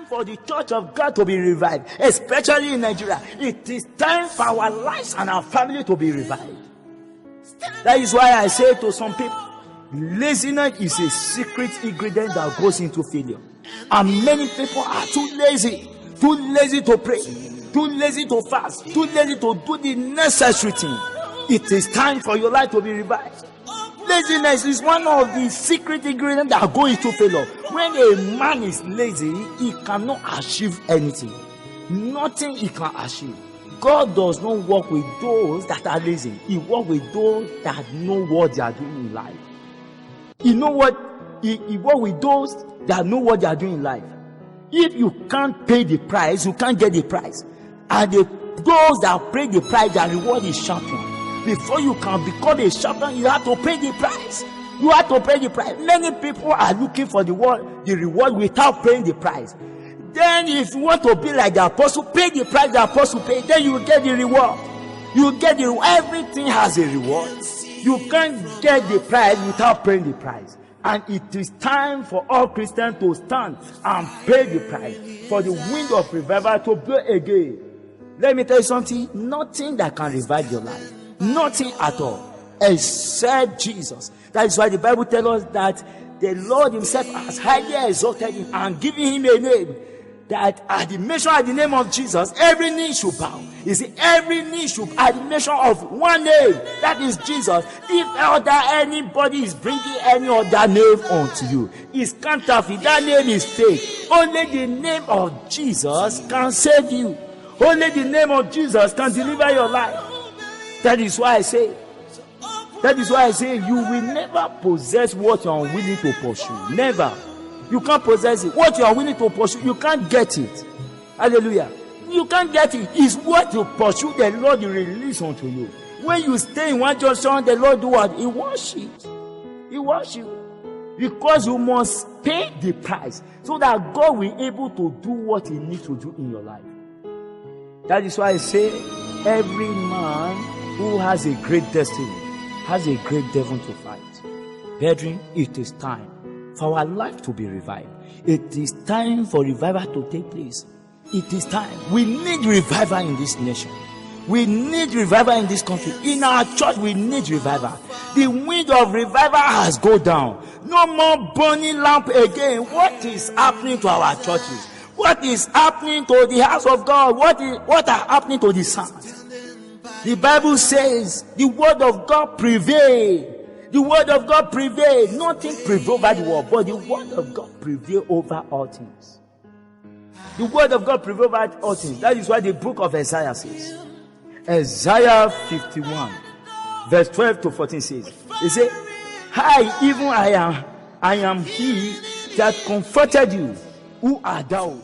time for the church of God to be revived, especially in Nigeria. It is time for our lives and our family to be revived. That is why I say to some people, laziness is a secret ingredient that goes into failure. And many people are too lazy to pray, too lazy to fast, too lazy to do the necessary thing. It is time for your life to be revived. Laziness is one of the secret ingredients that go into failure. When a man is lazy, he cannot achieve anything. Nothing he can achieve. God does not work with those that are lazy. He works with those that know what they are doing in life. He works with those that know what they are doing in life. If you can't pay the price, you can't get the prize. And those that pay the price, their reward is champion. Before you can become a champion, you have to pay the price. You have to pay the price. Many people are looking for the reward without paying the price. Then if you want to be like the apostle, pay the price the apostle paid, then you will get the reward. You get the reward. Everything has a reward. You can't get the prize without paying the price. And it is time for all Christians to stand and pay the price for the wind of revival to blow again. Let me tell you something. Nothing that can revive your life. Nothing at all, except Jesus. That is why the Bible tells us that the Lord himself has highly exalted him and given him a name, that at the mention of the name of Jesus, every knee should bow. You see, every knee should bow at the mention of one name, that is Jesus. If anybody is bringing any other name unto you, it's counterfeit. That name is fake. Only the name of Jesus can save you. Only the name of Jesus can deliver your life. That is why I say, you will never possess what you are unwilling to pursue. Never. You can't possess it. What you are willing to pursue, you can't get it. Hallelujah. You can't get it. It's what you pursue, the Lord will release unto you. When you stay in one junction, the Lord do what? He wash it. He wash you. Because you must pay the price, so that God will be able to do what he needs to do in your life. That is why I say, every man who has a great destiny has a great devil to fight. Brethren, it is time for our life to be revived. It is time for revival to take place. It is time. We need revival in this nation. We need revival in this country. In our church, we need revival. The wind of revival has gone down. No more burning lamp again. What is happening to our churches? What is happening to the house of God? What are happening to the saints? The Bible says the word of God prevails. The word of God prevails. Nothing prevails over the world, but the word of God prevails over all things. The word of God prevails over all things. That is why the book of Isaiah says, Isaiah 51, verse 12 to 14 says, he said, I am he that comforted you. Who art thou?